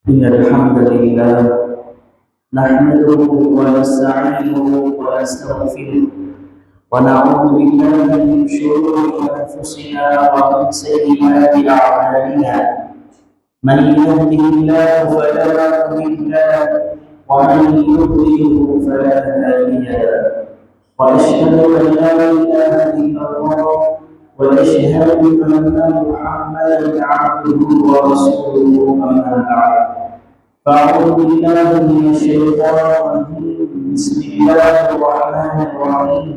إن الحمد لله نحمده ونستعينه ونستغفره ونعوذ بالله من شرور أنفسنا ومن سيئات أعمالنا. من يهده الله فلا مضل له ومن يضلله فلا هادي له. وأشهد أن لا إله إلا الله وأشهد أن محمدا عبده ورسوله أما بعد. فأعوذ بالله من الشيطان الرجيم. بسم الله الرحمن الرحيم.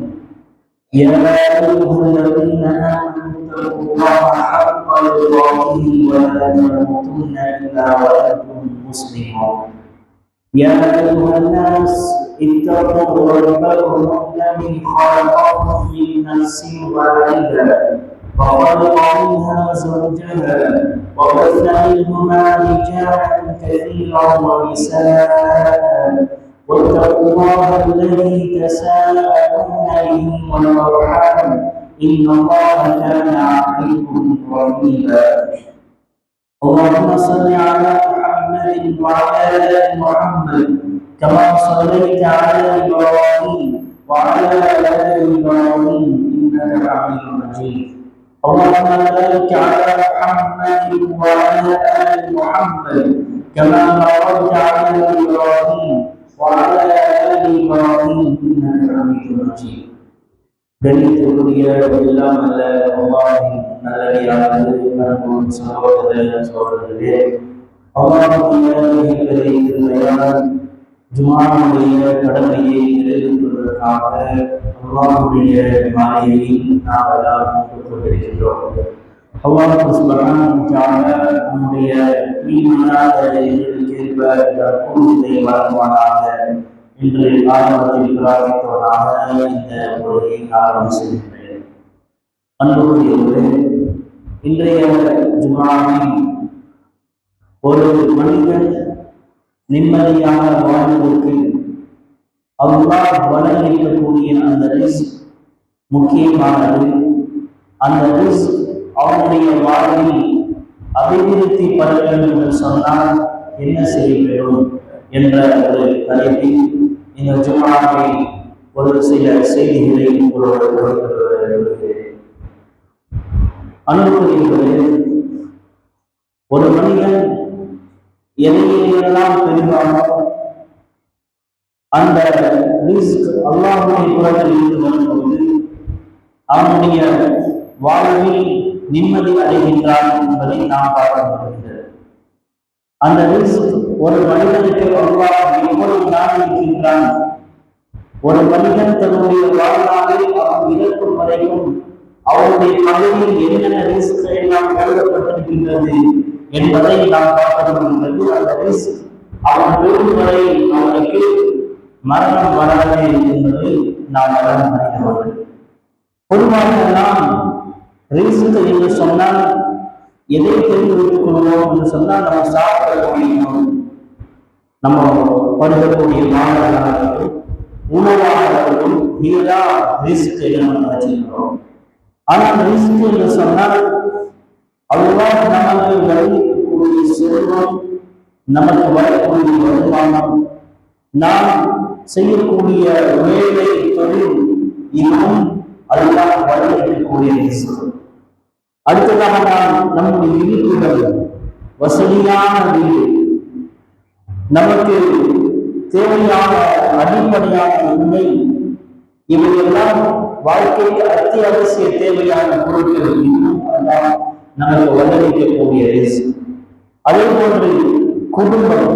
يا أيها الذين آمنوا اتقوا الله حق تقاته ولا تموتن إلا وأنتم مسلمون. يا أيها الناس اتقوا ربكم الذي خلقكم من نفس واحدة وخلق منها زوجها وبث منهما رجالا كثيرا ونساء واتقوا الله الذي تساءلون به والأرحام إن الله كان عليكم رقيبا. اللهم صل على محمد وعلى آل محمد كما صليت على إبراهيم وعلى آل إبراهيم إنك حميد مجيد. اللهم بارك على محمد وعلى آل محمد كما باركت على إبراهيم وعلى آل إبراهيم إنك حميد مجيد. கணித்துக்குரிய எல்லாம் அல்ல அல்லாஹ்வின் நல்லடியார்களே, அன்புள்ள சகோதர சகோதரிகளே, அல்லாஹ்வுடைய கிருபையால் ஜும்ஆவுடைய கடமையை நிறைவேற்றுவதற்காக அல்லாஹ்வுடைய மாளிகையில் நாம் எல்லாம் கொண்டிருக்கின்றோம். அல்லாஹ் சுப்ஹானஹு வ தஆலா நம்முடைய ஈமானான எண்ணிக்கைக்கேற்ப கூலியை வழங்குவானாக. இன்று ஆரம்பத்தில் பிரார்த்தித்தவனாக இந்த உரையை ஆரம்பம் செய்கின்றேன். அன்புக்குரியவர்களே, இன்றைய ஜும்ஆவில் ஒரு மனிதன் நிம்மதியாக வாழ்வதற்கு அல்லாஹ் வழங்கியிருக்கக்கூடிய அந்த ரிஸ்க் முக்கியமானது. அந்த ரிஸ்க் அவனுடைய வாழ்வில் அபிவிருத்தி பெற வேண்டும் என்று சொன்னால் என்ன செய்ய வேண்டும் என்ற ஒரு தலைப்பில் இந்த ஜும்ஆவை ஒரு சில செய்திகளை உங்களோடு கொடுக்கிறேன். அன்புக்குரியவர்களே, ஒரு மனிதன் எதையெல்லாம் பெறுவானோ அந்த ரிஸ்க் அல்லாஹ்வுடைய புறத்தில் இருந்து வரும்போது அவனுடைய வாழ்வில் நிம்மதி அடைகின்றான் என்பதை நாம் பார்க்க முடிகிறது. அந்த ரிஸ்க் ஒரு மனிதனுக்கு அல்லாஹ் எவ்வளவு நாள் இருக்கின்றான், ஒரு மனிதன் தன்னுடைய வாழ்நாளில் அவன் இறக்கும் வரைக்கும் அவருடைய பகுதியில் என்னென்ன ரிஸ்க் எல்லாம் எழுதப்பட்டிருக்கின்றது என்பதை நாம் பார்க்க முடிகிறது. அந்த ரிஸ்க் அவன் பெறும் வரை அவனுக்கு மரணம் வராது என்பதை நாம் அறிந்தவர்கள். பொதுவாக நாம் ரிஸ்க் என்று சொன்னால் எதை தெரிந்து வைத்துக் கொள்வோம் என்று சொன்னால், நம்ம சாப்பிடக்கூடிய உணவு, நம்ம படுக்கக்கூடிய மாணவர்களும் உணவாளர்களும் இதுதான் ரிஸ்க் என்று நம்ம நினைச்சிருக்கிறோம். ஆனால் ரிஸ்க் என்று சொன்னால் அல்லாஹ் நமக்கு வழங்கக்கூடிய செல்வம், நமக்கு வரக்கூடிய வருமானம், நாம் செய்யக்கூடிய வேலை தொழில், இதுவும் அல்லாஹ் வழங்கக்கூடிய ரிஸ்க். அடுத்ததாக நாம் நம்முடைய வீடுகள், வசதியான வீடு, நமக்கு தேவையான அடிப்படையான உண்மை, இவையெல்லாம் வாழ்க்கைக்கு அத்தியாவசிய தேவையான பொருட்கள் நமக்கு வளர்க்கக்கூடிய ரிஸ்க். அதே போன்று குடும்பம்,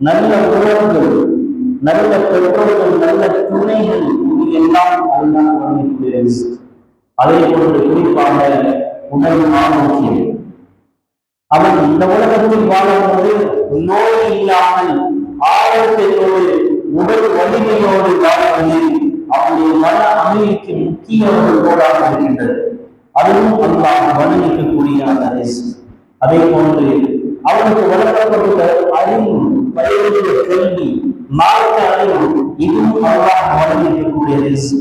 நல்ல உறவுகள், நல்ல பெற்றோர்கள், நல்ல துணைகள், எல்லாம் அதுதான் வளர்க்கக்கூடிய ரிஸ்க். அதே போன்று குறிப்பாக உடல் ஆரோக்கியம். அவன் இந்த உலகத்தில் வாழும்போது நோய் இல்லாமல் ஆரோக்கியத்தோடு உடல் வலிமையோடு வாழ்வது அவனுடைய மன அமைதிக்கு முக்கிய ஒரு கோடாக இருக்கின்றது. அதுவும் அல்லாஹ் வழங்கக்கூடிய அந்த ரிஸ்க். அதே போன்று அவனுக்கு வழங்கப்பட்டுள்ள அறிவு, வயதுடைய கல்வி, மார்க்க அறிவு, இதுவும் அல்லாஹ் வழங்கக்கூடிய ரிஸ்க்.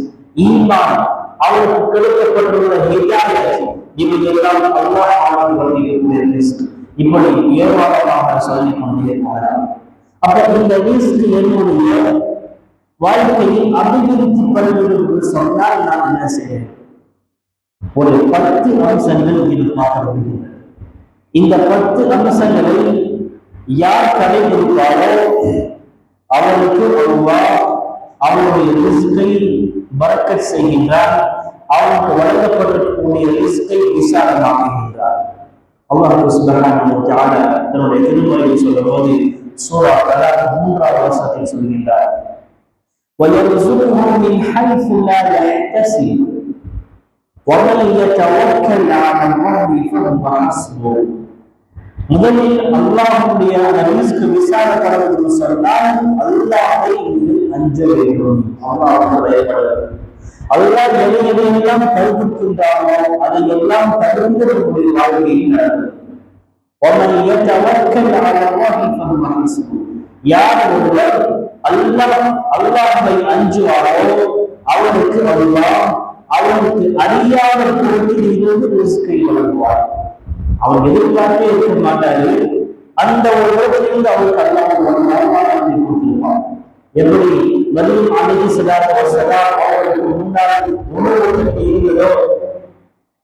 ஈமான், அவனுக்கு கிடைக்கப்பட்டுள்ள ஹிதாயத், இவையெல்லாம் அல்லாஹ் வழங்கக்கூடிய ரிஸ்க். இப்படி ஏராளமாக சொல்லிக் கொண்டே போகலாம். அப்ப இந்த ரிஸ்க் என்னுடைய வாழ்க்கையில் அபிவிருத்தி படுவதற்கு சொன்னால் நான் என்ன செய்யணும்? ஒரு 10 அம்சங்கள் இது பார்க்கப்படுகின்றன. இந்த 10 அம்சங்களை யார் கடைபிடிப்பாரோ அவருக்கு அல்லாஹ் அவருடைய ரிஸ்கை பரக்கத் செய்கின்றார். அவருக்கு வழங்கப்படக்கூடிய ரிஸ்கை விசாலமாக்குகின்றார். அல்லாஹ் சுப்ஹானஹு வ தஆலா தன்னுடைய திருமறையில் சொல்லும்போது சூரா தலாக் 3வது வசனத்தில் சொல்கின்றார், وَيَرْزُقْهُ مِنْ حَيْثُ لَا يَحْتَسِبُ وَمَنْ يَتَوَكَّلْ عَلَى اللَّهِ فَهُوَ حَسْبُهُ. முதலில் அல்லாஹ்வுடைய ரிஸ்க் விசாலப்படுவதற்கு சொன்னால் அல்லாஹ்வை அஞ்ச வேண்டும், அல்லாஹ்வை பயப்பட வேண்டும். அல்லாஹ் எதையெல்லாம் தடுக்கின்றானோ அதையெல்லாம் தடுத்து நம்முடைய வாழ்க்கையில் நடக்கும். وَمَنْ يَتَوَكَّلْ عَلَى اللَّهِ فَهُوَ حَسْبُهُ. யார் ஒருவர் அல்லாஹ்வை அஞ்சுவாரோ அவனுக்கு அல்லாஹ் அவனுக்கு அறியாத புறத்தில் இருந்து ரிஸ்கை வழங்குவார். அவன் எதிர்பார்த்தே இருக்க மாட்டாரு, அந்த ஒரு இடத்திலிருந்து அவருக்கு அல்லாஹ் கொடுத்திருப்பான். எப்படி மரியம் அலைஹிஸ்ஸலாத்து வஸ்ஸலாம் அவர்களுக்கு முன்னால் உணவு இருந்ததோ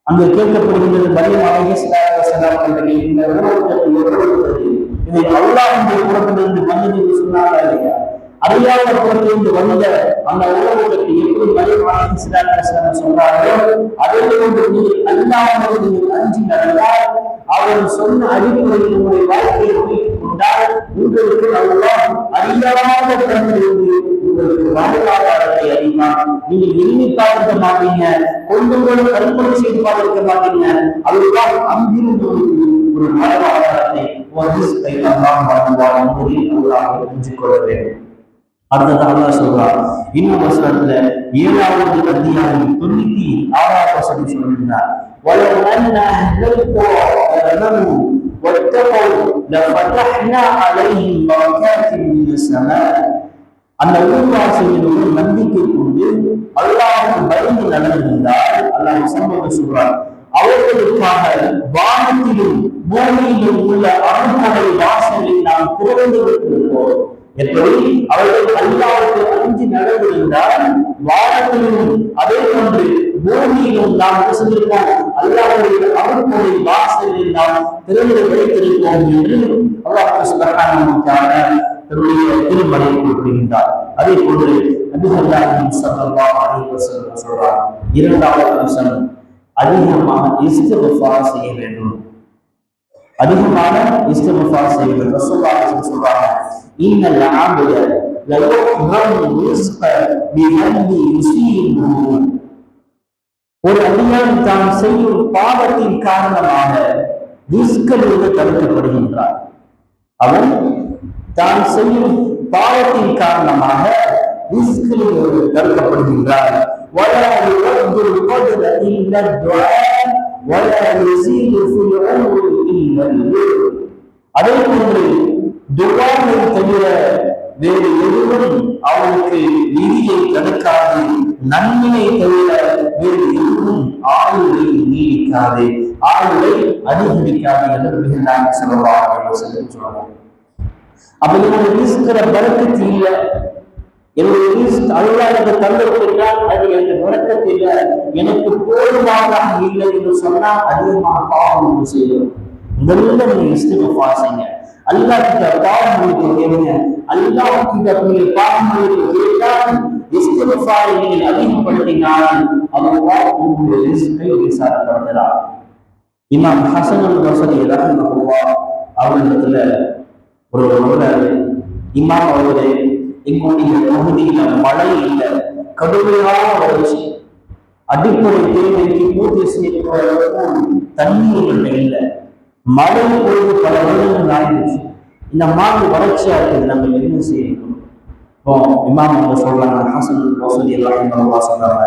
அங்கு கேட்கப்படுகின்றது, மரியம் அலைஹிஸ்ஸலாத்து வஸ்ஸலாம் அவர்கள் இந்த உணவு இதை அல்லாஹ்வுடைய புறத்திலிருந்து வந்தது என்று சொன்னார்கள் இல்லையா? அறியாத புறத்திலிருந்து வந்த அந்த உணவுகளுக்கு எப்படி மரியம் அலைஹிஸ்ஸலாத்து வஸ்ஸலாம் சொன்னார்களோ அதே போன்று நீங்கள் அல்லாஹ்வை அஞ்சி நடந்தால் அவர் சொன்ன அடிப்படையில் உங்களுடைய வாழ்க்கையை வைத்துக் கொண்டால் உங்களுக்கு அல்லாஹ் அறியாத புறத்திலிருந்து உங்களுக்கு வாழ்வாதாரத்தை அறிவார். நீங்கள் எண்ணி பார்க்க மாட்டீங்க, கொஞ்சம் கற்பனை செய்து பார்க்க மாட்டீங்க. அதுதான் அங்கிருந்து ஒரு வாழ்வாதாரத்தை அல்லாஹ் வாழ்வார் என்பதில் அல்லாஹ்வை அஞ்சிக் கொள்ள வேண்டும். அடுத்ததாக அல்லாஹ் சொல்றார் இன்னும் வசனத்துல 7வது அத்தியாயம் 96வது வசனம் சொல்கிறார், وَلَوْ أَنَّ أَهْلَ الْقُرَىٰ آمَنُوا وَاتَّقَوْا لَفَتَحْنَا عَلَيْهِمْ بَرَكَاتٍ مِنَ السَّمَاءِ. அந்த ஊர்வாசிகளுடைய நம்பிக்கை கொண்டு அல்லாஹ்வுக்கு பயந்து நடந்திருந்தால் அல்லாஹ் சம்பவம் சொல்றார், அவர்களுக்காக வானத்திலும் பூமியிலும் உள்ள அருள்மறை வாசலை நாம் திறந்து வைத்திருப்போம். எப்படி அவர்கள் அல்லாஹ்வுக்கு அஞ்சி நடந்திருந்தால் வானத்திலும் அதே போன்று பூமியிலும் நாம் வசித்திருப்போம், அல்லாஹ்வுடைய அருள்மறை வாசலை நாம் திறந்து வைத்திருப்போம் என்று அல்லாஹ் சுப்ஹானஹு வ தஆலா தன்னுடைய திருமறையில் குறிப்பிடுகின்றார். அதே போன்று நபி ஸல்லல்லாஹு அலைஹி வஸல்லம் சொல்றார், 2வது அம்சம் அதிகமாக இஸ்திக்ஃபார் செய்ய வேண்டும். அதிகமாக இஸ்திக்ஃபார் செய்ய வேண்டும். ரசூலுல்லாஹி சொல்றாங்க, இன்னல் அப்த லயுஹ்ரமு ரிஸ்க பிஹம்மி யுஸீபுஹு. ஒரு அடியான் தான் செய்யும் பாவத்தின் காரணமாக ரிஸ்கிலிருந்து தடுக்கப்படுகின்றார். அவன் தான் செய்யும் பாவத்தின் காரணமாக ரிஸ்கிலிருந்து தடுக்கப்படுகின்றார். ولا يرد القدر الا الدعاء ولا يزيد في العمر الا البر. அதே போன்று துஆவை தவிர வேறு எதுவும் அவனுக்கு விதியை தடுக்காது, நன்மையை தவிர வேறு எதுவும் ஆயுளை நீடிக்காது, ஆயுளை அதிகரிக்காது என்று நபிகள் ஸல்லல்லாஹு அலைஹி வஸல்லம் சொல்றாங்க. அப்ப இவனுக்கு ரிஸ்கிற பரக்கத்து இல்லை, என்னுடைய ரிஸ்க் அல்லாஹ் எனக்கு தந்திருக்கிறார், அது எனக்கு பரக்கத்து இல்லை, எனக்கு போதுமாக இல்லை என்று சொன்னால் அதிகமாக பாவம் செய்யும். முதல்ல நீங்க இஸ்திக்ஃபார் செய்யுங்க. அல்லாஹ் கிட்ட பாவம் மன்னிப்பு கேளுங்க. அல்லாஹ் கிட்ட நீங்க பாவம் மன்னிப்பு கேட்டால் இஸ்திக்ஃபாரை நீங்கள் அதிகப்படுத்தினால் அல்லாஹ் உங்களுடைய ரிஸ்கை விசாலப்படுத்துகிறார். இமாம் ஹஸன் அல் பஸ்ரி ரஹ்மத்துல்லாஹ் அவர்களிடத்துல ஒரு சொல்றாரு, இமாம் அவர்களே, எங்களுடைய பகுதியில மழை இல்லை, கடுமையான வறட்சி, அடிப்படை தேவைக்கு பூர்த்தி செய்யக்கூடிய தண்ணீர்கள் இல்லை, மழை பொழுது பல வருடங்கள் ஆயிடுச்சு, இந்த மாதிரி வறட்சியா இருக்குது, நம்ம என்ன செய்யணும்? இப்போ இமாம் அவங்க சொல்றாங்க, ஹஸன் அல் பஸ்ரி ரஹ்மத்துல்லாஹ் சொல்றாங்க,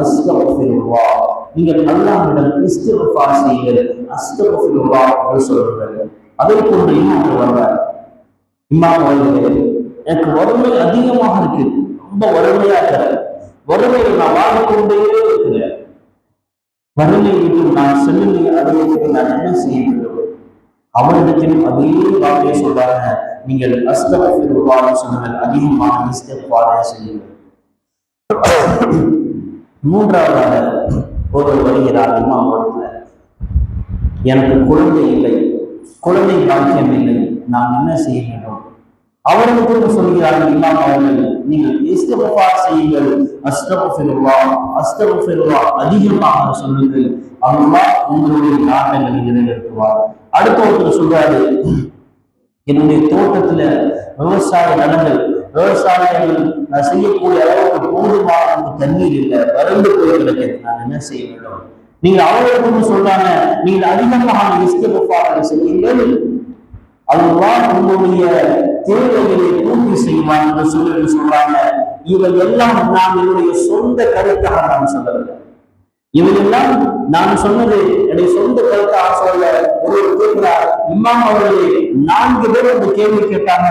அஸ்தக்ஃபிருல்லாஹ், நீங்கள் அல்லாஹ்விடம் இஸ்திக்ஃபார் செய்யுங்கள், அஸ்தக்ஃபிருல்லாஹ் என்று சொல்றாங்க. அதே போன்று இன்னொன்று வர்றார், இமாம் அவர்களே, எனக்கு வறுமை அதிகமாக இருக்கு, ரொம்ப வறுமையா இருக்கிற, வறுமையை நான் வாழ்க்கொண்டே இருக்கிறேன், வறுமை விட்டு நான் செல்லுங்க, அதை நான் என்ன செய்ய வேண்டும்? அவரிடத்திலும் அதே வார்த்தையை சொல்றாங்க, நீங்கள் அஸ்தக்ஃபிருல்லாஹ் சொன்னால் அதிகமாக இஸ்திக்ஃபார் செய்யுங்கள். மூன்றாவதாக ஒருவர் வருகிறார் இமாமோடத்துல, எனக்கு குழந்தை இல்லை, குழந்தை பாக்கியம் இல்லை, நாம் என்ன செய்ய வேண்டும்? அவர்களுக்கு சொல்கிறார்கள் இமாம் அவர்கள், நீங்கள் இஸ்திக்ஃபார் செய்யுங்கள், அஸ்தக்ஃபிருல்லாஹ் அஸ்தக்ஃபிருல்லாஹ் அதிகமாக சொல்லுங்கள், அல்லாஹ் உங்களுடைய நாட்டங்களை நிறைவேற்றுவார். அடுத்த ஒருத்தர் சொல்றாரு, என்னுடைய தோட்டத்துல விவசாய நிலங்கள், விவசாயிகள் நான் செய்யக்கூடிய அளவுக்கு போதுமான தண்ணீர் இல்லை, வறண்டு போய் கிடக்குது, நான் என்ன செய்ய வேண்டும்? நீங்க அவர்களுக்கு சொல்றாங்க, நீங்க அதிகமாக இஸ்திக்ஃபார் செய்யுங்கள், அல்லாஹ் உங்களுடைய தேவைகளை பூர்த்தி செய்வான் என்று சொல்றாங்க. இவை எல்லாம் நான் என்னுடைய சொந்த கருத்தாக நான் சொல்லவில்லை, இவையெல்லாம் நான் சொன்னது என்னுடைய சொந்த கருத்தாக சொல்ல. ஒருவர் கேட்கிறார், இமாம் அவர்களே 4 பேர் அந்த கேள்வி கேட்டாங்க,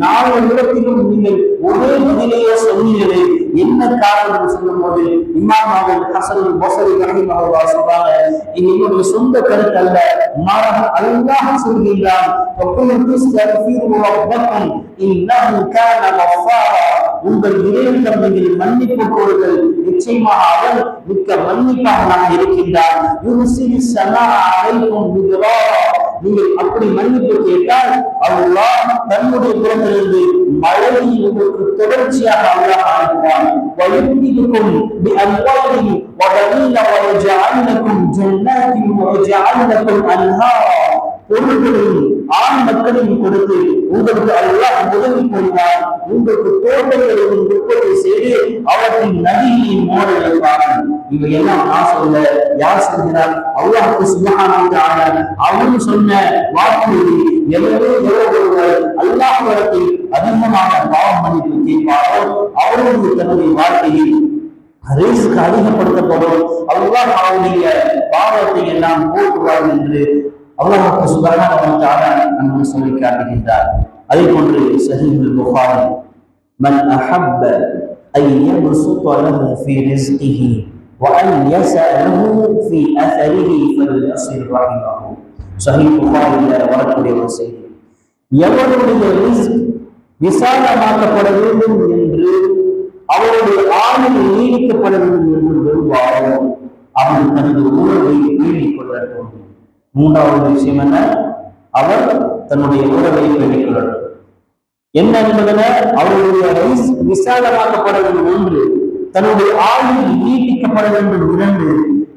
4 இடத்திலும் நீங்கள் ஒரே பதிலையே சொன்னீங்களே, என்ன காரணம் சொல்லும் போது இமாம் அவர்கள் ஹஸன் பஸ்ரி ரஹிமஹுல்லாஹ் சொல்றாங்க, இது என்னுடைய சொந்த கருத்து அல்ல, மாறாக அல்லாஹ் சொல்கிறான், உங்கள் இறைவனிடம் நீங்கள் மன்னிப்பு கோருங்கள், நிச்சயமாக அவன் மிக்க மன்னிப்பாக இருக்கின்றான். நீங்கள் அப்படி மன்னிப்பு கேட்டால் அல்லாஹ் தன்னுடைய புறத்திலிருந்து மழையை உங்களுக்கு தொடர்ச்சியாக அல்லாஹ் அனுப்புவான். وَيُمْدِدُكُمْ بِأَمْوَالٍ وَبَنِينَ وَيَجْعَلْ لَكُمْ جَنَّاتٍ وَيَجْعَلْ لَكُمْ أَنْهَارًا. பொருள்களையும் ஆண் மக்களையும் கொடுத்து உங்களுக்கு அல்லாஹ் உதவி புரிவார். உங்களுக்கு தோட்டங்களையும் உற்பத்தி செய்து அவற்றின் நதியை மோட வைப்பார்கள். இவையெல்லாம் நான் சொல்ல, யார் சொல்கிறார்? அல்லாஹ் சுப்ஹானஹு வ தஆலா அவன் சொன்ன வாக்கு. எனவே அல்லாஹ்விடத்தில் அதிகமாக பாவம் மன்னிப்பு கேட்பாரோ அவர்களுடைய தன்னுடைய வாழ்க்கையில் ரிஸ்க் அதிகப்படுத்தப்படும், அல்லாஹ் அவருடைய பாவத்தை எல்லாம் போக்குவார் என்று அல்லாஹ் சுப்ஹானஹு வ தஆலா நமக்கு சொல்லி காட்டுகின்றார். அதே போன்று ஸஹீஹுல் புகாரி, மன் அஹப்ப அன் யப்சுத லஹு ஃபீ ரிஸ்கிஹி வ அன் யஸஅலஹு ஃபீ அஸரிஹி ஃபல்யஸில் ரஹிமஹு. ஸஹீஹ் புகாரில வரக்கூடிய ஒரு செய்தி, எவருடைய ரிஸ்க் விசாலமாக்கப்பட வேண்டும் என்று, அவருடைய ஆயுள் நீடிக்கப்பட வேண்டும் என்று விரும்புவாரோ அவன் தனது உறவை பேணிக் கொள்ளட்டும். மூன்றாவது விஷயம் என்ன? அவர் தன்னுடைய உறவை பேணிக் கொள்ளட்டும். என்ன என்பதன அவருடைய ரிஸ்க் விசாலமாக்கப்பட வேண்டும் ஒன்று, தன்னுடைய ஆயுள் நீட்டிக்கப்பட வேண்டும் 2.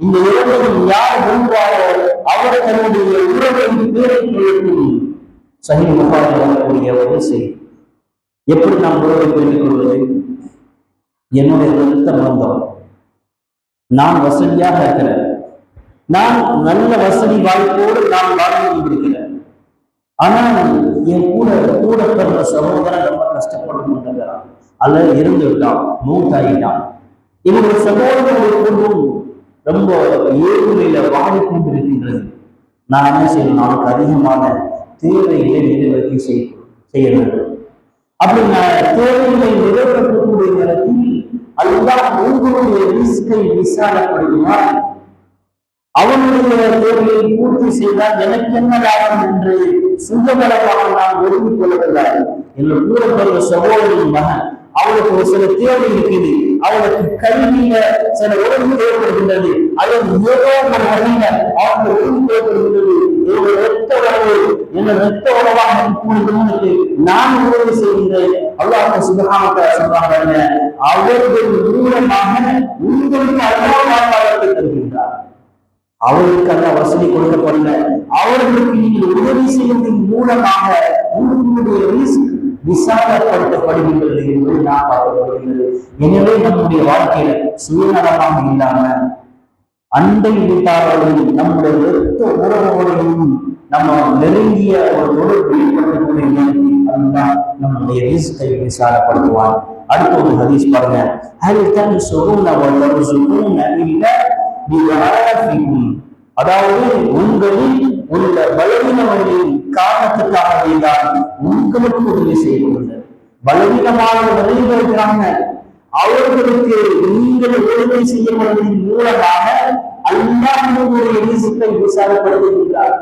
இந்த இரண்டையும் யார் விரும்புவாரோ அவர் தன்னுடைய உறவை பேணிக் கொள்ளட்டும். ஸஹீஹ் புகாரில் வரக்கூடிய ஒரு செய்தி. எப்படி நாம் உறவை பேணிக் கொள்வது? என்னுடைய ரத்த பந்தம், நான் வசதியாக இருக்கிறேன், நான் நல்ல வசதி வாய்ப்போடு நான் வாழ்ந்து கொண்டிருக்கிறேன், ஆனால் என் கூட பிறந்த சகோதரன் ரொம்ப கஷ்டப்பட்டு கொண்டிருக்கிறான், அல்லது இருந்து விட்டான், மூத்தாயிட்டான். இவருடைய சகோதரனுடைய குடும்பம் ரொம்ப ஏழ்மையில வாடிக்கொண்டிருக்கின்றது. நான் என்ன செய்யணும்? அவனுக்கு அதிகமான தேவைகளை நிறைவேற்றி செய்ய வேண்டும். அப்படி நான் தேவைகளை நிறைவேற்றக்கூடிய நேரத்தில் அல்லாஹ் உங்களுடைய ரிஸ்கை விசாலப்படுத்தினார். அவனுடைய தேவையை பூர்த்தி செய்தால் எனக்கு என்ன லாபம் என்று சுகபலமாக நான் ஒதுங்கிக் கொள்ளக்கூடாது. என்று கூறப்படுற சகோதரின் மகன், அவளுக்கு ஒரு சில தேவை இருக்குது, அவளுக்கு கல்வியில சில உறவு தேவைப்படுகின்றது, அல்லது ஏதோ ஒரு வகையில அவனுக்கு உறவு தேவைப்படுகின்றது, என்னுடைய ரத்த உறவு என்ற ரத்த உறவாக இருக்கக்கூடியவனுக்கு நான் உதவி செய்கின்றேன். அல்லாஹ் சுப்ஹானஹு வ தஆலா சொல்றாங்க, அவர்கள் மூலமாக உங்களுக்கு அல்லாஹ் வாழ்வாளத்தை தருகின்றார். அவர்களுக்கு அல்ல வசதி கொடுக்கப்படல, அவர்களுக்கு நீங்கள் உதவி செய்வதன் மூலமாக உங்களுடைய ரிஸ்க் விசாலப்படுத்தப்படுகின்றது என்று நான் பார்க்கப்படுகிறது. எனவே நம்முடைய வாழ்க்கையில சுயநலமாக இல்லாம அண்டை வீட்டாளர்களையும் நம்முடைய ரத்த உறவுகளையும் நம்ம நெருங்கிய ஒரு தொடர்பு ஏற்படுத்தக்கூடிய நேரத்தில் அதுதான் நம்முடைய ரிஸ்கை விசாலப்படுத்துவான். அடுத்த ஒரு ஹதீஸ் பாருங்க, அதாவது உங்களில் உள்ள பலவீனங்களின் காரணத்துக்காக தான் உங்களுக்கு உதவி செய்யப்படுகிறது. பலவீனமானவர்கள் இருக்கிறாங்க, அவர்களுக்கு நீங்கள் உதவி செய்யப்படுவதன் மூலமாக அல்லாஹ் உங்களுடைய ரிஸ்கை விசாலப்படுத்துகின்றார்.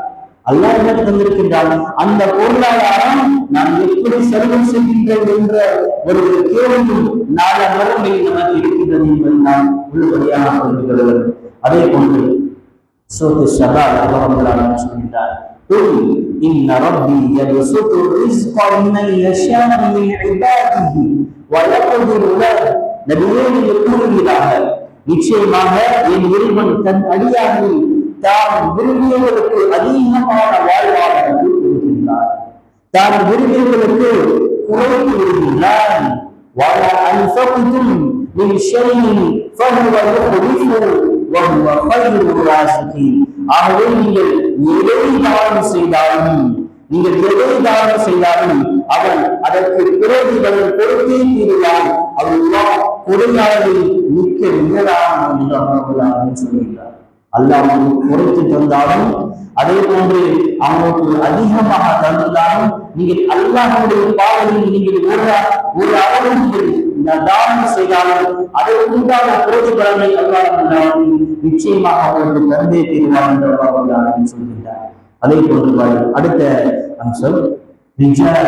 அல்லாஹ் எனக்கு தந்திருக்கின்றான். அந்த பொருளாதாரம் நான் எப்படி செலவு செய்கின்றேன் என்ற ஒரு கேள்வியும் நாள மறுமை நமக்கு இருக்கின்றது என்பதை நாம் உள்ளபடியாக புரிந்து கொள்ள வேண்டும். அதே போன்று சூரத்து ஷரா அல்லாஹ் சொல்கின்றார், إن ربي يبسط الرزق لمن يشاء من عباده ويقدر له. நபியே நீங்கள் கூறுகிறார்கள், நிச்சயமாக என் இறைவன் தன் அடியாரில் தான் விரும்பியவர்களுக்கு அதிகமான வாழ்வாதாரத்தை கொடுக்கின்றார், தான் விரும்பியவர்களுக்கு குறைத்து விடுகின்றார். وَلَا أَنفَقْتُمْ مِنْ شَيْءٍ فَهُوَ يُخْلِفُهُ وَهُوَ خَيْرُ الرَّازِقِينَ. ஆகவே நீங்கள் எதை தானம் செய்தாலும் அவன் அதற்கு பிரதிபலன் கொடுத்தே தீருவான். அல்லாஹ் குறையாளர்கள் மிக்க நிகழான என்று சொல்கிறார். அல்லாஹ் அவனுக்கு குறைத்து தந்தாலும் அதே போன்று அவனுக்கு அதிகமாக தந்தாலும் நீங்கள் அல்லாஹ்வுடைய பாதையில் நீங்கள் ஒரு அளவு நீங்கள் தானம் செய்தாலும் அதற்குண்டான பிரதிபலனை அல்லாஹ் நிச்சயமாக அவர்களுக்கு தந்தே தீருவான் என்று அல்லாஹ் சொல்கின்றார். அதே போன்று அடுத்த அம்சம் சொல்கின்றார்,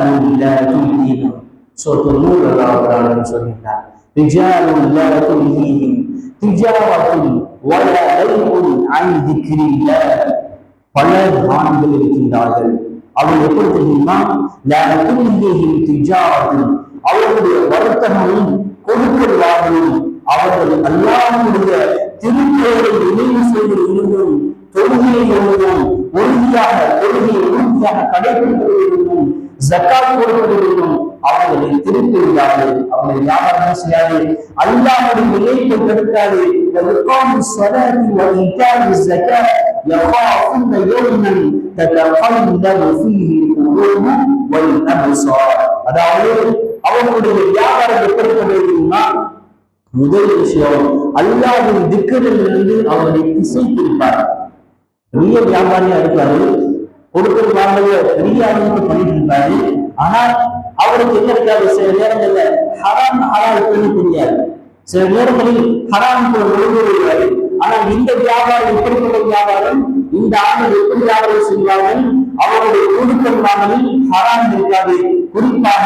பல ஆண்கள் இருக்கின்றார்கள். அவர்கள் எப்படி தெரியுமா, அவர்களுடைய வர்த்தகமும் கொடுக்கல் வாங்கலும் அவர்கள் அல்லாஹ்வுடைய திருப்பெயரை நினைவு செய்து இருந்தும் தொழுகையை எழுதும் உறுதியாக கடைபிடிப்பதிலும் ஜக்காத் கொடுப்பதிலும் அவர்களை திருப்பிவிடாது, அவர்களை வியாபாரம் செய்யாது, அல்லாஹ்வுடைய நிலையை தடுக்காது. அதாவது அவர்களுடைய வியாபாரம் எப்படி தெரியுமா, முதல் விஷயம் அல்லாஹ்வின் திக்ரிலிருந்து அவர்களை திசை திருப்பார். பெரிய வியாபாரியா இருக்காரு, கொடுக்கல் வாங்கல பெரிய அளவுக்கு பண்ணிட்டு இருப்பாரு. ஆனால் அவருக்கு என்ன இருக்காது, சில நேரங்கள்ல ஹராம் ஹலால் தெரியாது, சில நேரங்களில் ஹராம் ஒழுங்குறாரு. ஆனால் இந்த வியாபாரம் எப்படிப்பட்ட வியாபாரம், இந்த ஆண்டு எப்படி வியாபாரம் செய்வார்கள், அவருடைய கொடுக்கல் வாங்கலில் ஹராம் இருக்காது. குறிப்பாக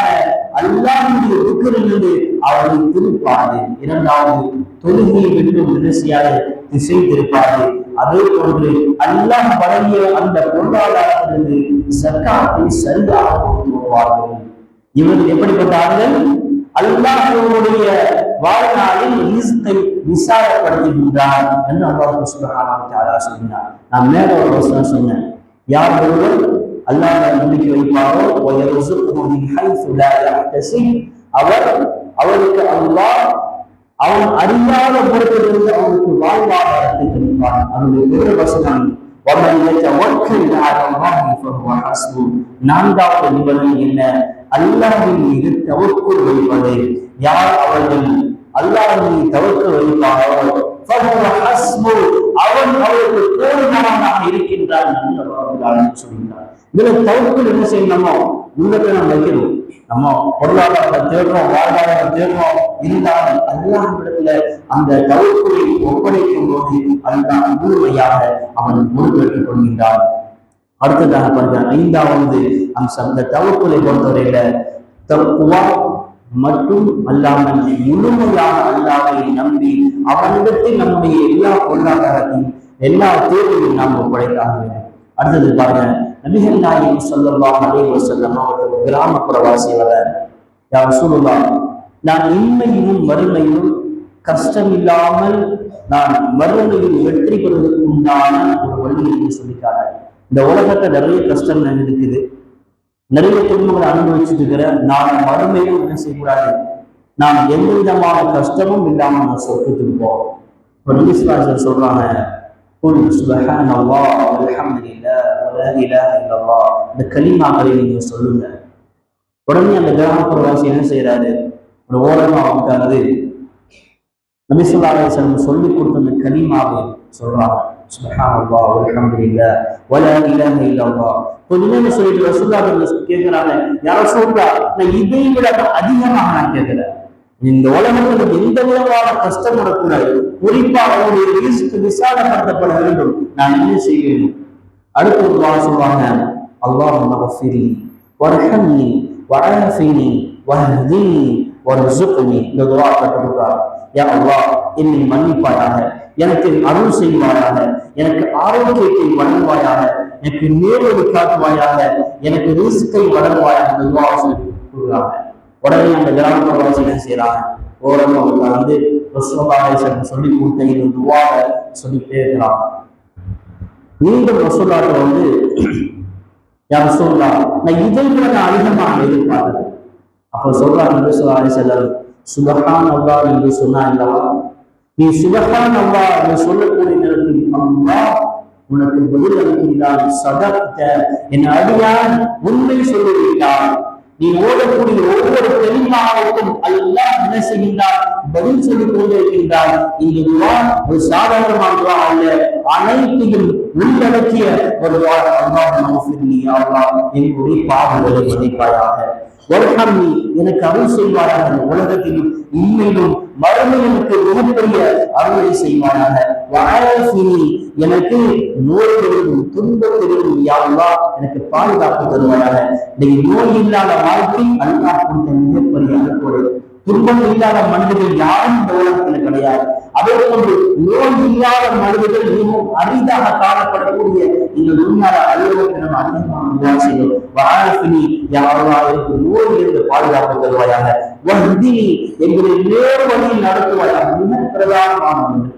அல்லாஹ்வுடைய திக்ரிலிருந்து அவரை திருப்பாரு. இரண்டாவது, தொழுகையை விட்டு விமர்சையாக திசை திருப்பாரு. அதே போன்று அல்லாஹ் வழங்கிய அந்த பொருளாதாரத்திலிருந்து ஜக்காத்தை சரியாக கொண்டு வருவார்கள். இவர்கள் எப்படிப்பட்டார்கள், அல்லாஹ்வுடைய வாழ்நாளில் ரிஸ்கை விசாரப்படுத்துகின்றார் என்று அல்லாஹ் சுப்ஹானஹு வ தஆலா சொல்கிறார். நான் மேல ஒரு வசனம் சொன்னேன், யார் ஒருவர் அல்லாஹ் நம்பிக்கை வைப்பாரோ அவருக்கு அல்லாஹ் அவன் அறியாத புறத்திலிருந்து அவனுக்கு வாழ்வாதாரத்தை கிடைப்பான். அவனுடைய வசனம் நான்காவது நிபந்தனை என்ன, அல்லாஹ்வின் மீது தவக்குல் வைப்பது. யார் அவர்கள் அல்லாஹ்வின் மீது தவக்குல் வைப்பாரோ அவன் அவருக்கு போதுமானவனாக இருக்கின்றான் என்று அல்லாஹ் சொல்கிறார். இதுல தவக்குல் என்ன செய்யணுமோ முன்னே நம்ம வைக்கணும். நம்ம பொருளாதாரத்தை தேடுறோம், வாழ்வாதாரம் தேடுறோம், இருந்தாலும் அல்லாஹ்விடத்துல அந்த தவக்குலை ஒப்படைக்கும் போது அல்லாஹ் முழுமையாக அவன் பொறுப்பேற்றுக் கொள்கின்றான். அடுத்ததாக பாருங்க, ஐந்தாவது அம்சம், இந்த தவக்குலை பொறுத்தவரையில தக்குவா மட்டும் அல்லாமல் முழுமையாக அல்லாஹ்வை நம்பி அவனிடத்தில் நம்முடைய எல்லா பொருளாதாரத்தையும் எல்லா தேவையும் நாம் ஒப்படைத்தாக வேண்டும். அடுத்தது பாருங்க, நபிகள் நாயகம் ஸல்லல்லாஹு அலைஹி வஸல்லம் அவர்கள் கிராமப்புறவாசி வர, யா ரசூலுல்லாஹ், நான் இன்மையிலும் மறுமையிலும் கஷ்டம் இல்லாமல் நான் மறுமையில் வெற்றி பெறுவதற்கு உண்டான ஒரு வழி என்று சொல்லிட்டாங்க. இந்த உலகத்தை நிறைய கஷ்டம் இருக்குது, நிறைய துன்பங்களை அனுபவிச்சுட்டு இருக்கிற நான் மறுமையும் என்ன செய்யக்கூடாது, நாம் எந்த விதமான கஷ்டமும் இல்லாமல் நம்ம சொர்க்கத்துக்கு போவோம். இப்போ நபி சொல்றாங்க, சுப்ஹானல்லாஹ் வல்ஹம்துலில்லாஹ் வலா இலாஹ இல்லல்லாஹ், இந்த கலிமாக்களை நீங்க சொல்லுங்க. உடனே அந்த கிராமப்புறவாசி என்ன செய்யறாரு, ஒரு ஓரமா உட்கார்ந்து நபி ஸல்லல்லாஹு அலைஹி வஸல்லம் சொல்லி கொடுத்த அந்த கலிமாவை சொல்றாங்க, சுப்ஹானல்லாஹ் வல்ஹம்துலில்லாஹ் வலா இலாஹ இல்லல்லாஹ். கொஞ்சமே சொல்லிட்டு ரசூலுல்லாஹ் கேட்கிறாங்க, யா ரசூலுல்லாஹ், நான் இதை விட அதிகமாக நான் கேட்கிறேன், இந்த உலகத்துல எந்த விதமான கஷ்டம் வரக்கூடாது, குறிப்பாக அவருடைய ரிஸ்க் விசாலப்படுத்தப்பட வேண்டும், நான் என்ன செய்ய வேண்டும்? அடுத்து ஒரு துஆ சொல்வாங்க, அல்லாஹும்ம கஃபிர்லி வர்ஹம்னி வஆஃபினி வஹ்தினி வர்ஸுக்னி. இந்த துஆ கற்றுக்கிறார். யா அல்லாஹ், என்னை மன்னிப்பாயாக, எனக்கு அருள் செய்வாயாக, எனக்கு ஆரோக்கியத்தை வழங்குவாயாக, எனக்கு நேர்வழி காட்டுவாயாக, எனக்கு ரிஸ்கை வழங்குவாயாக. இந்த துஆ சொல்றாங்க. உடனே அந்த கிராமவாசி என்ன செய்யறாங்க, ஓரமா வந்து ரசூலுல்லாஹி சொல்லி கொடுத்த இந்த துஆவை சொல்லிட்டே இருக்கிறாங்க. மீண்டும் ரசூலுல்லாஹி வந்து, யா ரசூலுல்லாஹ், நான் இதை விட நான் அதிகமாக எதிர்பார்க்கிறேன். அப்ப சொல்றாங்க ரசூலுல்லாஹி அலைஹி வஸல்லம், சுப்ஹானல்லாஹ் என்று சொன்னா இல்லவா, நீ சுப்ஹானல்லாஹ் என்று சொல்லக்கூடிய நேரத்தில் அல்லாஹ் உனக்கு பதில் அளிக்கின்றான். சதக்த, என் அடியான் உண்மை சொல்லிவிட்டான். நீ ஓடக்கூடிய ஒவ்வொரு தெளிவாகவும் அல்லாஹ் என்ன செய்கின்றான், பதில் சொல்லிக் கொண்டிருக்கின்றான். இந்த துஆ ஒரு சாதாரணமான துஆ அல்ல, அனைத்தையும் உள்ளடக்கிய ஒரு துஆ. அல்லாஹும்ம கஃபிர்லி, யா அல்லாஹ் என்னுடைய பாவங்களை மன்னிப்பாயாக, வர்ஹம்னி, எனக்கு அருள் செய்வாயாக, உலகத்திலும் இன்மையிலும் மறுமையிலுக்கு மிகப்பெரிய அருளை செய்வாயாக, வஆஃபினி, எனக்கு நோய்களிலும் துன்பத்திலும் யா அல்லாஹ் எனக்கு பாதுகாப்பு தருவாயாக. இன்னைக்கு நோய் இல்லாத வாழ்க்கை அல்லாஹ் கொடுத்த மிகப்பெரிய அருள். துன்பம் இல்லாத மனிதர்கள் யாரும் இந்த உலகத்தில் கிடையாது. அதே போன்று நோய் இல்லாத மனிதர்கள் மிகவும் அரிதாக காணப்படக்கூடிய இந்த துன்யால அலுவலகத்தை நம்ம அதிகமாக துஆ செய்யணும். வஆஃபினி, யா அல்லாஹ் எனக்கு நோயிலிருந்து பாதுகாப்பு தருவாயாக, வஹ்தினி, எங்களை நேர் வழியில் நடத்துவாயாக. மிக பிரதானமான ஒன்று.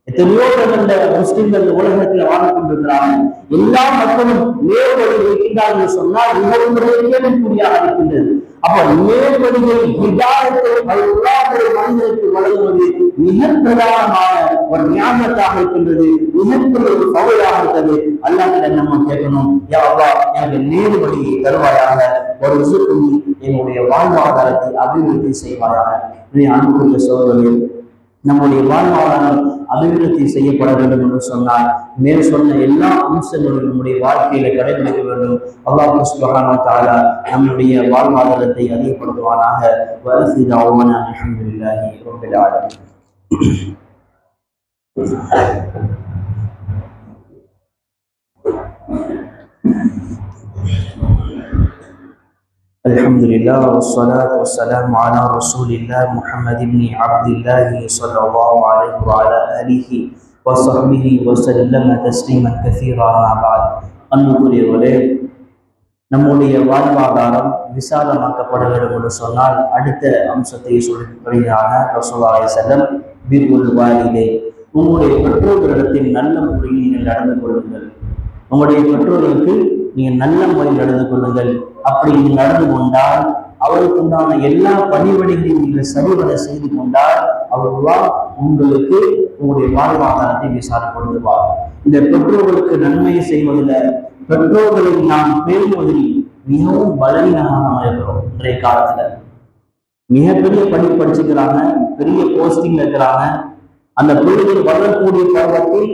எத்தனையோ பேர் முஸ்லிம்கள் உலகத்தில் வாழ்ந்து கொண்டிருக்கிறாங்க. எல்லா மக்களும் நேர் வழியில் இருக்கின்றார்கள் சொன்னால் மிகவும் கேள்விக்குறியாக இருக்கின்றது. அப்ப நேர்வழியை ஹிதாயத்தை அல்லாஹ்வுடைய மனிதனுக்கு வழங்குவது மிக பிரதானமான ஒரு ஞானத்தாக இருக்கின்றது, மிகப்பெரிய ஒரு பவராக இருக்கிறது. அல்லாஹ்விடம் நம்ம கேட்கணும், யா அல்லாஹ் எனக்கு நேர் வழியை தருவாயாக, ஒரு ரிஸ்கை, என்னுடைய வாழ்வாதாரத்தை அபிவிருத்தி செய்வாயாக. அன்புக்குரிய சகோதரர்களே, நம்முடைய வாழ்வாதாரம் அபிவிருத்தி செய்யப்பட வேண்டும் என்று சொன்னால் மேல் சொன்ன எல்லா அம்சங்களும் நம்முடைய வாழ்க்கையில கடைபிடிக்க வேண்டும். அல்லாஹ் சுப்ஹானஹு வ தஆலா நம்முடைய வாழ்வாதாரத்தை அதிகப்படுத்துவானாக. வஆஹிரு தஅவானா அல்ஹம்துலில்லாஹி ரப்பில் ஆலமீன். Alhamdulillah wassalatu wassalamu ala rasulillah Muhammad ibn Abdullah sallallahu alaihi wa ala alihi wa sahbihi wa sallama tasliman kathira. Amma ba'd. அன்புக்குரியவர்களே, நம்முடைய வாழ்வாதாரம் விசாலமாக்கப்பட வேண்டும் என்று சொன்னால் அடுத்த அம்சத்தை சொல்லியிருக்கிறாங்க ரசூலுல்லாஹி ஸல்லல்லாஹு அலைஹி வஸல்லம், பிர்ருல் வாலிதைன். உங்களுடைய பெற்றோர்களிடத்தில் நல்ல முறையில் நீங்கள் நடந்து கொள்ளுங்கள். உங்களுடைய பெற்றோர்களுக்கு நீங்க நல்ல முறையில் நடந்து கொள்ளுங்கள். அப்படி நீங்க நடந்து கொண்டால், அவருக்கு உண்டான எல்லா பணிவடைகளையும் நீங்கள் சரிவர செய்து கொண்டால், அவர்களால் உங்களுக்கு உங்களுடைய வாழ்வாதாரத்தை விசாரப்படுத்துவார். இந்த பெற்றோர்களுக்கு நன்மை செய்வதில், பெற்றோர்களை நாம் பேணுவதில் மிகவும் பலவீனமாக இருக்கிறோம். இன்றைய காலத்துல மிகப்பெரிய படிப்பு படிச்சுக்கிறாங்க, பெரிய போஸ்டிங்ல இருக்கிறாங்க. அந்த பிள்ளைகள் வளரக்கூடிய பருவத்தில்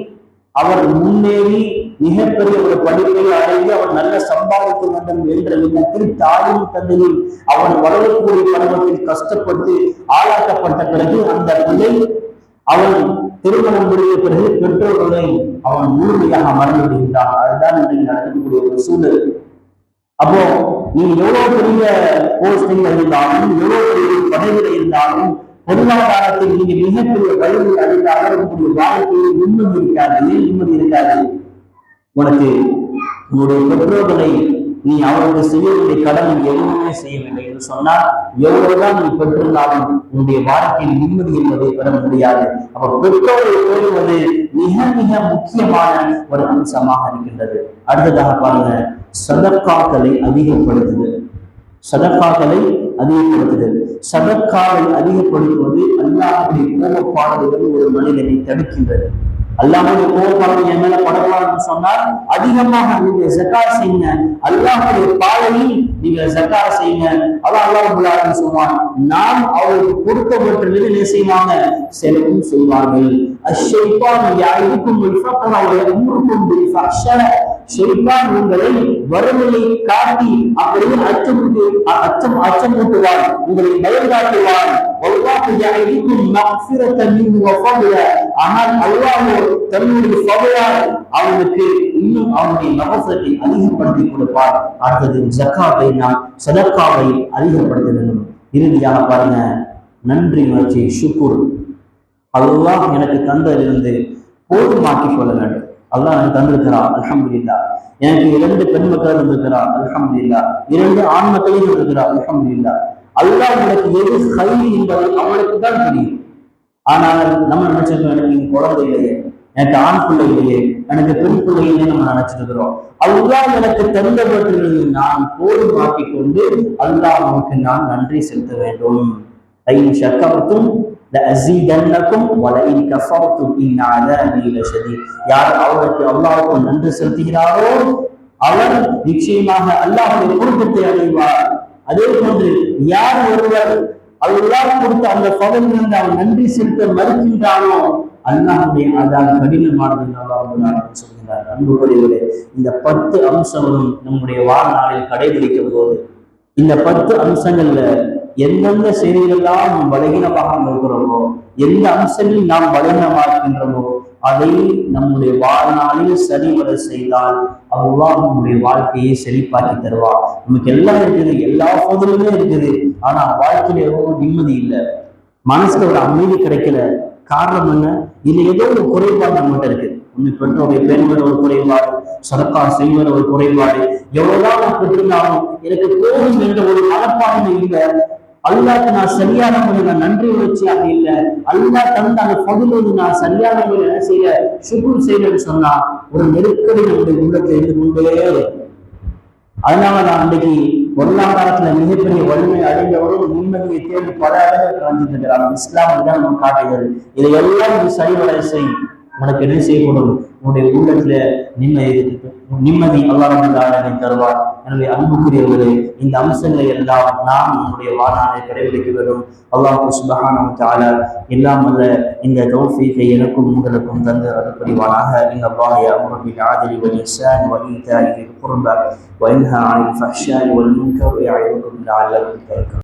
அவர் முன்னேறி மிகப்பெரிய ஒரு படிப்பை அடைந்து அவர் நல்ல சம்பாதிக்க வேண்டும் என்ற எண்ணத்தில் தாயும் தந்தையும் அவன் வளரக்கூடிய பருவத்தில் கஷ்டப்பட்டு ஆளாக்கப்பட்ட பிறகு அந்த பிள்ளை அவன் திருமணம் முடிந்த பிறகு பெற்றோர்களை அவன் முழுமையாக மறந்து விடுகின்றான். அதுதான் இன்றைக்கு நடக்கக்கூடிய ஒரு சூழல். அப்போ நீ எவ்வளவு பெரிய போஸ்டிங் இருந்தாலும், எவ்வளவு பெரிய பதவியில் இருந்தாலும், பொருளாதாரத்தில் நீங்க மிகப்பெரிய வலிமை அடைந்தாலும் உங்களுடைய வாழ்க்கையில் நிம்மதி இருக்காது. நிம்மதி இருக்காது. உனக்கு உன்னுடைய பெற்றோர்களை நீ அவருக்கு செய்ய வேண்டிய கடமை எதுவுமே செய்யவில்லை என்று சொன்னால், எவ்வளவுதான் நீ பெற்றிருந்தாலும் உன்னுடைய வாழ்க்கையில் நிம்மதி என்பதை பெற முடியாது. அப்ப பெற்றோரை பேணுவது மிக மிக முக்கியமான ஒரு அம்சமாக இருக்கின்றது. அடுத்ததாக பாருங்க, சதக்காக்களை அதிகப்படுத்துதல். சதக்காக்களை அதிகப்படுத்துதல். சதக்காவை அதிகப்படுத்துவது அல்லாஹ்வுடைய கோபப்பாடுகள் ஒரு மனிதனை தடுக்கின்றது. அல்லாஹ்வுடைய கோபப்பாடு என் மேல படக்கூடாதுன்னு சொன்னால் அதிகமாக நீங்க ஜக்காத் செய்யுங்க. அல்லாஹ்வுடைய பாதையில் நீங்க ஜக்காத் செய்யுங்க. அல்லாஹ் சொல்வான், நாம் அவருக்கு கொடுத்தவற்றிலிருந்து என்ன செய்வாங்க, செலவும் செய்வார்கள். அஷ்ஷைத்தான் யாஇதுக்கும் பில் ஃபக்ர வ யஅமுருக்கும் பில் ஃபஹ்ஷா ஷைத்தான் உங்களை வறுமையை காட்டி அப்படியே அச்சமூட்டுவான், உங்களை பயங்காட்டுவான். ஆனால் அல்லாஹ் தன்னுடைய ஃபضலால் அவனுக்கு இன்னும் அவனுடைய மகஃபிரத்தை அதிகப்படுத்தி கொடுப்பார். அடுத்தது ஜக்காத்தை, நாம் சதக்காவை அதிகப்படுத்த வேண்டும். இறுதியாக பாருங்க, நன்றி உணர்ச்சி, ஷுக்குர். அல்லாஹ் எனக்கு தந்ததிலிருந்து போதுமாக்கிக் கொள்ள வேண்டும். அல்லாஹ் எனக்கு தந்திருக்கிறார், அல்ஹம்துலில்லாஹ். எனக்கு 2 பெண் மக்கள் தந்திருக்கிறார், அல்ஹம்துலில்லாஹ். 2 ஆண் மக்களையும் தந்திருக்கிறார், அல்ஹம்துலில்லாஹ். அல்லாஹ் எனக்கு எது ஹைர் என்பதை அவனுக்கு தான் தெரியும். ஆனால் நம்ம நினைச்சிருக்கோம், எனக்கு குழந்தை இல்லையே, எனக்கு ஆண் பிள்ளை இல்லையே, எனக்கு பெண் பிள்ளை இல்லையே நம்ம நினைச்சிட்டு இருக்கிறோம். அல்லாஹ் எனக்கு தந்தவற்றிலிருந்து நான் போதுமாக்கிக் கொண்டு அல்லாஹ் நமக்கு நான் நன்றி செலுத்த வேண்டும். யார் அவருக்கு அல்லாஹ்வுக்கு நன்றி செலுத்துகிறாரோ அவர் நிச்சயமாக அல்லாஹ்வுடைய பொருத்தத்தை அடைவார். அதே போன்று யார் ஒருவர் அல்லாஹ் கொடுத்த அந்த பதவியிலிருந்து அவன் நன்றி செலுத்த மறுக்கின்றானோ அல்லாஹ்வுடைய அதால் கடினமானது அல்லாஹ் சொல்கிறார். அன்புக்குரியவர்களே, இந்த 10 அம்சங்களும் நம்முடைய வாழ்நாளில் கடைபிடிக்கும் போது இந்த 10 அம்சங்கள்ல எந்தெந்த செய்திகளெல்லாம் நாம் பலகீனமாக இருக்கிறோமோ, எந்த அம்சங்களில் நாம் பலகீனமாக்கின்றோமோ அதை நம்முடைய வாழ்நாளில் சரிவர செய்தால் அல்லாஹ் நம்முடைய வாழ்க்கையை செழிப்பாக்கி தருவார். நமக்கு எல்லாம் இருக்குது, எல்லா பொருளுமே இருக்குது, ஆனா வாழ்க்கையில எவ்வளவு நிம்மதி இல்லை, மனசுல ஒரு அமைதி கிடைக்கல. காரணம் என்ன? இதுல ஏதோ ஒரு குறைபாடு நம்மகிட்ட இருக்கு. ஒண்ணு பெற்றோருடைய பெண்கள் ஒரு குறைபாடு, சதக்கா செய்வது ஒரு குறைபாடு. எவ்வளவுதான் நான் பெற்றிருந்தாலும் எனக்கு போதும் என்ற ஒரு மனப்பான்மை இல்லை. அல்லாஹ்க்கு நான் சரியான முறையில் நன்றி உணர்ச்சியாக இல்லை. அல்லாஹ் தந்த அந்த பகுதியோடு நான் சரியான முறையில் என்ன செய்ய, ஷுக்ர் செய்யணும்னு சொன்னா ஒரு நெருக்கடி நம்முடைய உள்ளத்துல இருந்து கொண்டே. அதனால நான் அன்றைக்கு பொருளாதாரத்துல மிகப்பெரிய வலிமை அடைந்தவரும் நிம்மதியை தேடி பல அளவில் கலந்துருக்கிறார். இஸ்லாம் தான் நம்ம காட்டுகிறது. இதையெல்லாம் சரிவரை செய், உனக்கு என்ன செய்யப்படும், உன்னுடைய உள்ளத்துல நிம்மதி அல்லாஹ் தருவார். எனவே அன்புக்குரியவர்களே, இந்த அம்சங்களை எல்லாம் நாம் நம்முடைய வாழ்நாளை கடைபிடிக்க வேண்டும். அல்லாஹ் சுப்ஹானஹு வ தஆலா எல்லாம் அல்ல இந்த தௌஃபீகை எனக்கும் உங்களுக்கும் தந்து அருள்புரிவானாக. இன்னல்லாஹ யஅமுரு பில் ஆத்லி வல் இஹ்சான் வ ஈதாஇ தில் குர்பா வ யன்ஹா அனில் ஃபஹ்ஷாஇ வல் முன்கர் வ யஇதுக்கும் லஅல்லக்கும் தذكرون.